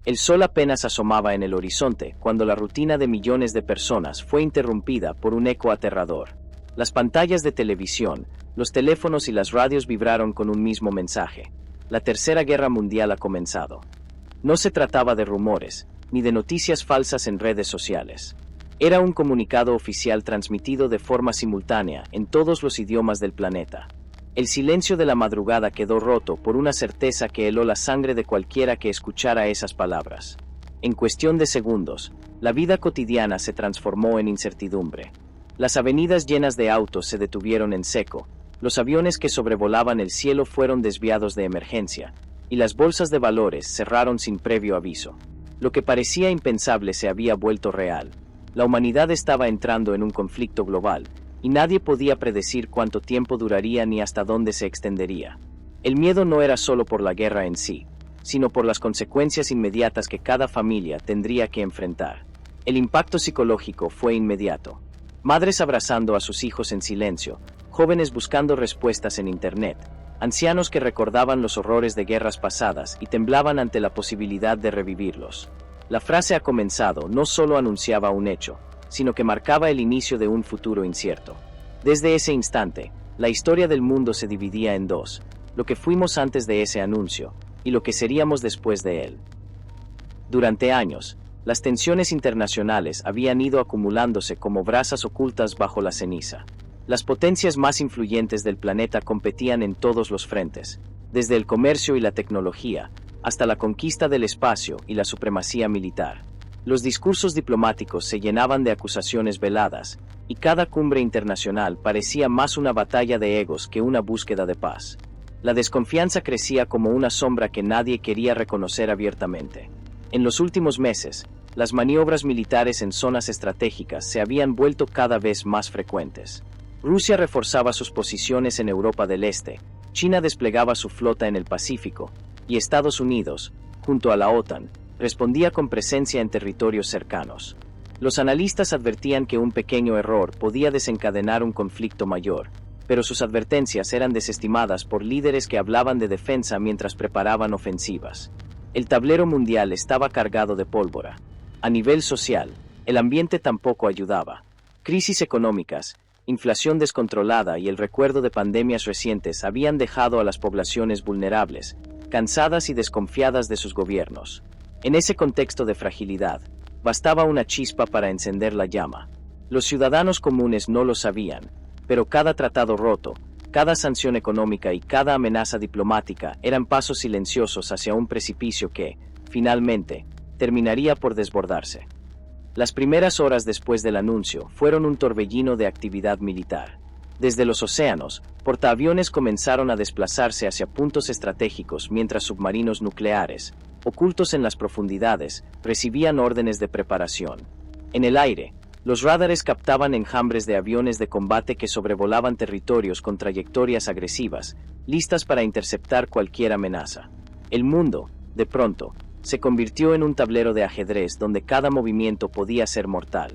El sol apenas asomaba en el horizonte cuando la rutina de millones de personas fue interrumpida por un eco aterrador. Las pantallas de televisión, los teléfonos y las radios vibraron con un mismo mensaje. La Tercera Guerra Mundial ha comenzado. No se trataba de rumores, ni de noticias falsas en redes sociales. Era un comunicado oficial transmitido de forma simultánea en todos los idiomas del planeta. El silencio de la madrugada quedó roto por una certeza que heló la sangre de cualquiera que escuchara esas palabras. En cuestión de segundos, la vida cotidiana se transformó en incertidumbre. Las avenidas llenas de autos se detuvieron en seco, los aviones que sobrevolaban el cielo fueron desviados de emergencia, y las bolsas de valores cerraron sin previo aviso. Lo que parecía impensable se había vuelto real. La humanidad estaba entrando en un conflicto global, y nadie podía predecir cuánto tiempo duraría ni hasta dónde se extendería. El miedo no era solo por la guerra en sí, sino por las consecuencias inmediatas que cada familia tendría que enfrentar. El impacto psicológico fue inmediato. Madres abrazando a sus hijos en silencio, jóvenes buscando respuestas en Internet, ancianos que recordaban los horrores de guerras pasadas y temblaban ante la posibilidad de revivirlos. La frase "ha comenzado" no solo anunciaba un hecho, sino que marcaba el inicio de un futuro incierto. Desde ese instante, la historia del mundo se dividía en dos, lo que fuimos antes de ese anuncio, y lo que seríamos después de él. Durante años, las tensiones internacionales habían ido acumulándose como brasas ocultas bajo la ceniza. Las potencias más influyentes del planeta competían en todos los frentes, desde el comercio y la tecnología, hasta la conquista del espacio y la supremacía militar. Los discursos diplomáticos se llenaban de acusaciones veladas, y cada cumbre internacional parecía más una batalla de egos que una búsqueda de paz. La desconfianza crecía como una sombra que nadie quería reconocer abiertamente. En los últimos meses, las maniobras militares en zonas estratégicas se habían vuelto cada vez más frecuentes. Rusia reforzaba sus posiciones en Europa del Este, China desplegaba su flota en el Pacífico, y Estados Unidos, junto a la OTAN, respondía con presencia en territorios cercanos. Los analistas advertían que un pequeño error podía desencadenar un conflicto mayor, pero sus advertencias eran desestimadas por líderes que hablaban de defensa mientras preparaban ofensivas. El tablero mundial estaba cargado de pólvora. A nivel social, el ambiente tampoco ayudaba. Crisis económicas, inflación descontrolada y el recuerdo de pandemias recientes habían dejado a las poblaciones vulnerables, cansadas y desconfiadas de sus gobiernos. En ese contexto de fragilidad, bastaba una chispa para encender la llama. Los ciudadanos comunes no lo sabían, pero cada tratado roto, cada sanción económica y cada amenaza diplomática eran pasos silenciosos hacia un precipicio que, finalmente, terminaría por desbordarse. Las primeras horas después del anuncio fueron un torbellino de actividad militar. Desde los océanos, portaaviones comenzaron a desplazarse hacia puntos estratégicos mientras submarinos nucleares, ocultos en las profundidades, recibían órdenes de preparación. En el aire, los radares captaban enjambres de aviones de combate que sobrevolaban territorios con trayectorias agresivas, listas para interceptar cualquier amenaza. El mundo, de pronto, se convirtió en un tablero de ajedrez donde cada movimiento podía ser mortal.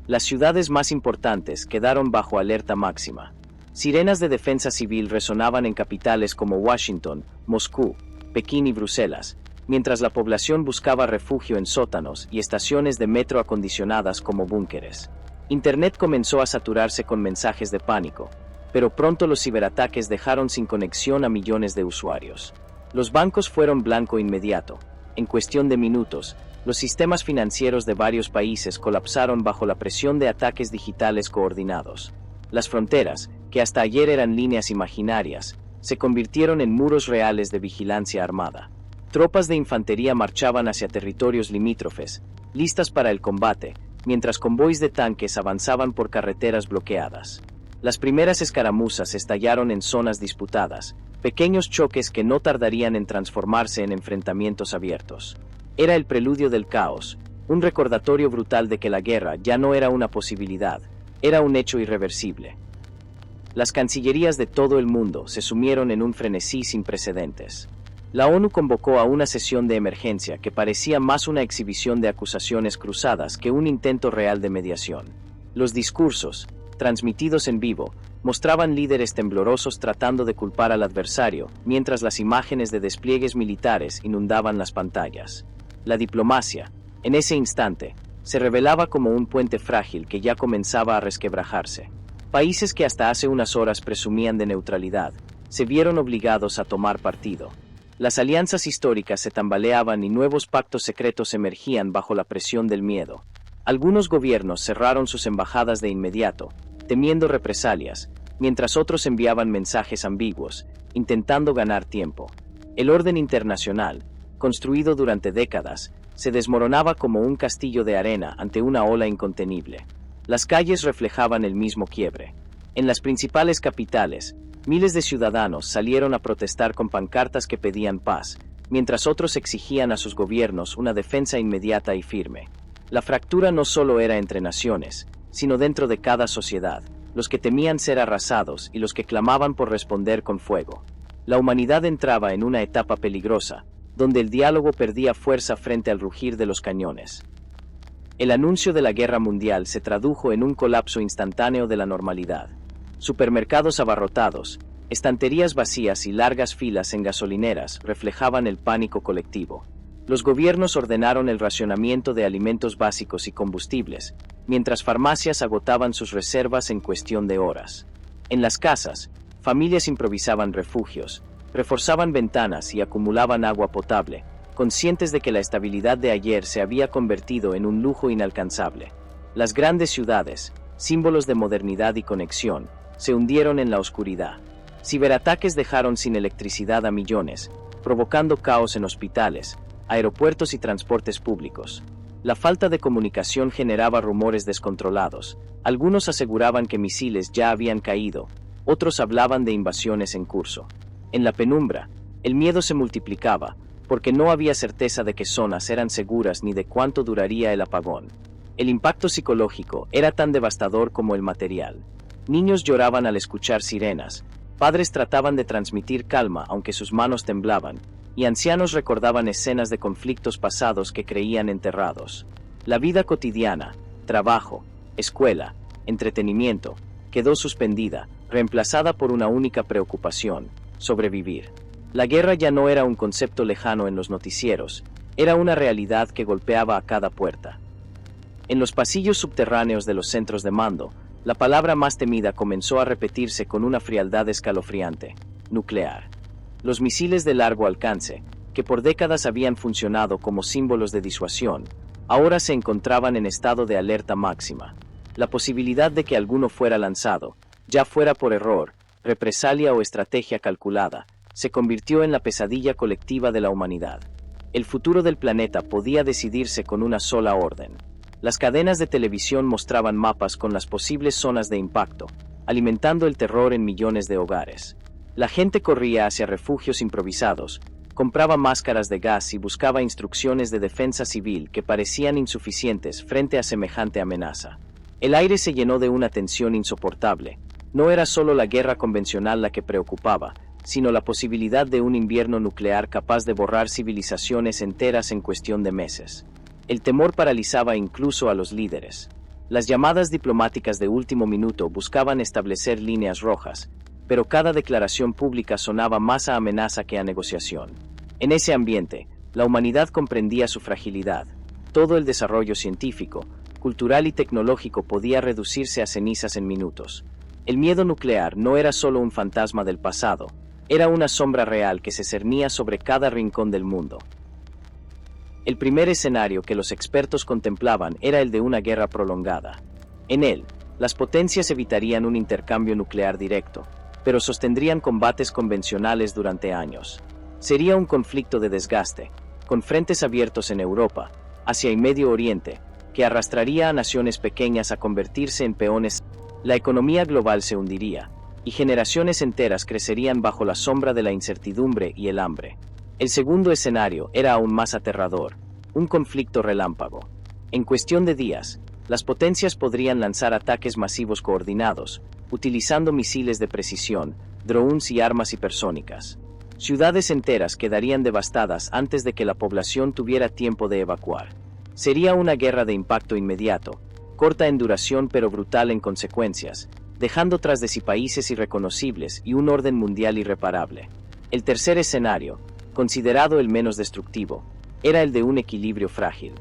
Las ciudades más importantes quedaron bajo alerta máxima. Sirenas de defensa civil resonaban en capitales como Washington, Moscú, Pekín y Bruselas, mientras la población buscaba refugio en sótanos y estaciones de metro acondicionadas como búnkeres. Internet comenzó a saturarse con mensajes de pánico, pero pronto los ciberataques dejaron sin conexión a millones de usuarios. Los bancos fueron blanco inmediato. En cuestión de minutos, los sistemas financieros de varios países colapsaron bajo la presión de ataques digitales coordinados. Las fronteras, que hasta ayer eran líneas imaginarias, se convirtieron en muros reales de vigilancia armada. Tropas de infantería marchaban hacia territorios limítrofes, listas para el combate, mientras convoys de tanques avanzaban por carreteras bloqueadas. Las primeras escaramuzas estallaron en zonas disputadas, pequeños choques que no tardarían en transformarse en enfrentamientos abiertos. Era el preludio del caos, un recordatorio brutal de que la guerra ya no era una posibilidad, era un hecho irreversible. Las cancillerías de todo el mundo se sumieron en un frenesí sin precedentes. La ONU convocó a una sesión de emergencia que parecía más una exhibición de acusaciones cruzadas que un intento real de mediación. Los discursos, transmitidos en vivo, mostraban líderes temblorosos tratando de culpar al adversario, mientras las imágenes de despliegues militares inundaban las pantallas. La diplomacia, en ese instante, se revelaba como un puente frágil que ya comenzaba a resquebrajarse. Países que hasta hace unas horas presumían de neutralidad, se vieron obligados a tomar partido. Las alianzas históricas se tambaleaban y nuevos pactos secretos emergían bajo la presión del miedo. Algunos gobiernos cerraron sus embajadas de inmediato, temiendo represalias, mientras otros enviaban mensajes ambiguos, intentando ganar tiempo. El orden internacional, construido durante décadas, se desmoronaba como un castillo de arena ante una ola incontenible. Las calles reflejaban el mismo quiebre. En las principales capitales, miles de ciudadanos salieron a protestar con pancartas que pedían paz, mientras otros exigían a sus gobiernos una defensa inmediata y firme. La fractura no solo era entre naciones, sino dentro de cada sociedad, los que temían ser arrasados y los que clamaban por responder con fuego. La humanidad entraba en una etapa peligrosa, donde el diálogo perdía fuerza frente al rugir de los cañones. El anuncio de la guerra mundial se tradujo en un colapso instantáneo de la normalidad. Supermercados abarrotados, estanterías vacías y largas filas en gasolineras reflejaban el pánico colectivo. Los gobiernos ordenaron el racionamiento de alimentos básicos y combustibles, mientras farmacias agotaban sus reservas en cuestión de horas. En las casas, familias improvisaban refugios, reforzaban ventanas y acumulaban agua potable, conscientes de que la estabilidad de ayer se había convertido en un lujo inalcanzable. Las grandes ciudades, símbolos de modernidad y conexión, se hundieron en la oscuridad. Ciberataques dejaron sin electricidad a millones, provocando caos en hospitales, aeropuertos y transportes públicos. La falta de comunicación generaba rumores descontrolados. Algunos aseguraban que misiles ya habían caído, otros hablaban de invasiones en curso. En la penumbra, el miedo se multiplicaba, porque no había certeza de qué zonas eran seguras ni de cuánto duraría el apagón. El impacto psicológico era tan devastador como el material. Niños lloraban al escuchar sirenas, padres trataban de transmitir calma aunque sus manos temblaban, y ancianos recordaban escenas de conflictos pasados que creían enterrados. La vida cotidiana, trabajo, escuela, entretenimiento, quedó suspendida, reemplazada por una única preocupación: sobrevivir. La guerra ya no era un concepto lejano en los noticieros, era una realidad que golpeaba a cada puerta. En los pasillos subterráneos de los centros de mando, la palabra más temida comenzó a repetirse con una frialdad escalofriante: nuclear. Los misiles de largo alcance, que por décadas habían funcionado como símbolos de disuasión, ahora se encontraban en estado de alerta máxima. La posibilidad de que alguno fuera lanzado, ya fuera por error, represalia o estrategia calculada, se convirtió en la pesadilla colectiva de la humanidad. El futuro del planeta podía decidirse con una sola orden. Las cadenas de televisión mostraban mapas con las posibles zonas de impacto, alimentando el terror en millones de hogares. La gente corría hacia refugios improvisados, compraba máscaras de gas y buscaba instrucciones de defensa civil que parecían insuficientes frente a semejante amenaza. El aire se llenó de una tensión insoportable. No era solo la guerra convencional la que preocupaba, sino la posibilidad de un invierno nuclear capaz de borrar civilizaciones enteras en cuestión de meses. El temor paralizaba incluso a los líderes. Las llamadas diplomáticas de último minuto buscaban establecer líneas rojas, pero cada declaración pública sonaba más a amenaza que a negociación. En ese ambiente, la humanidad comprendía su fragilidad. Todo el desarrollo científico, cultural y tecnológico podía reducirse a cenizas en minutos. El miedo nuclear no era solo un fantasma del pasado, era una sombra real que se cernía sobre cada rincón del mundo. El primer escenario que los expertos contemplaban era el de una guerra prolongada. En él, las potencias evitarían un intercambio nuclear directo, pero sostendrían combates convencionales durante años. Sería un conflicto de desgaste, con frentes abiertos en Europa, Asia y Medio Oriente, que arrastraría a naciones pequeñas a convertirse en peones. La economía global se hundiría, y generaciones enteras crecerían bajo la sombra de la incertidumbre y el hambre. El segundo escenario era aún más aterrador: un conflicto relámpago. En cuestión de días, las potencias podrían lanzar ataques masivos coordinados, utilizando misiles de precisión, drones y armas hipersónicas. Ciudades enteras quedarían devastadas antes de que la población tuviera tiempo de evacuar. Sería una guerra de impacto inmediato, corta en duración pero brutal en consecuencias, dejando tras de sí países irreconocibles y un orden mundial irreparable. El tercer escenario, considerado el menos destructivo, era el de un equilibrio frágil.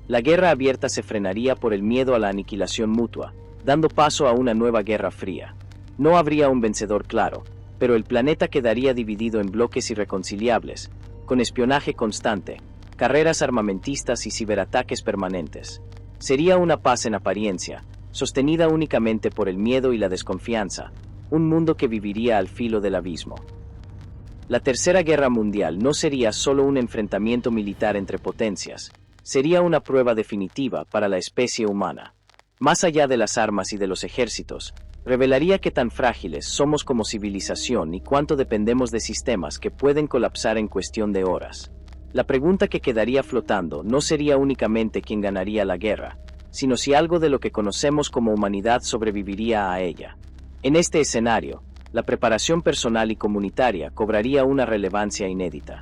La guerra abierta se frenaría por el miedo a la aniquilación mutua, dando paso a una nueva guerra fría. No habría un vencedor claro, pero el planeta quedaría dividido en bloques irreconciliables, con espionaje constante, carreras armamentistas y ciberataques permanentes. Sería una paz en apariencia, sostenida únicamente por el miedo y la desconfianza, un mundo que viviría al filo del abismo. La Tercera Guerra Mundial no sería solo un enfrentamiento militar entre potencias, sería una prueba definitiva para la especie humana. Más allá de las armas y de los ejércitos, revelaría qué tan frágiles somos como civilización y cuánto dependemos de sistemas que pueden colapsar en cuestión de horas. La pregunta que quedaría flotando no sería únicamente quién ganaría la guerra, sino si algo de lo que conocemos como humanidad sobreviviría a ella. En este escenario, la preparación personal y comunitaria cobraría una relevancia inédita.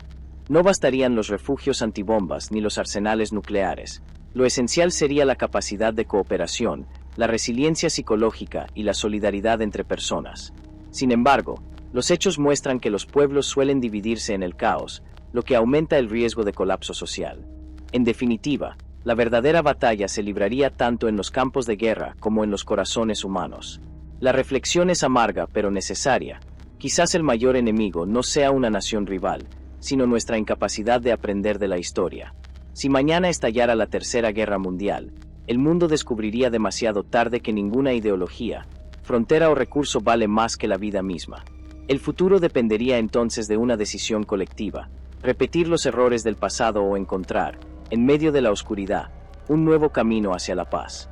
No bastarían los refugios antibombas ni los arsenales nucleares. Lo esencial sería la capacidad de cooperación, la resiliencia psicológica y la solidaridad entre personas. Sin embargo, los hechos muestran que los pueblos suelen dividirse en el caos, lo que aumenta el riesgo de colapso social. En definitiva, la verdadera batalla se libraría tanto en los campos de guerra como en los corazones humanos. La reflexión es amarga pero necesaria. Quizás el mayor enemigo no sea una nación rival, sino nuestra incapacidad de aprender de la historia. Si mañana estallara la Tercera Guerra Mundial, el mundo descubriría demasiado tarde que ninguna ideología, frontera o recurso vale más que la vida misma. El futuro dependería entonces de una decisión colectiva, repetir los errores del pasado o encontrar, en medio de la oscuridad, un nuevo camino hacia la paz.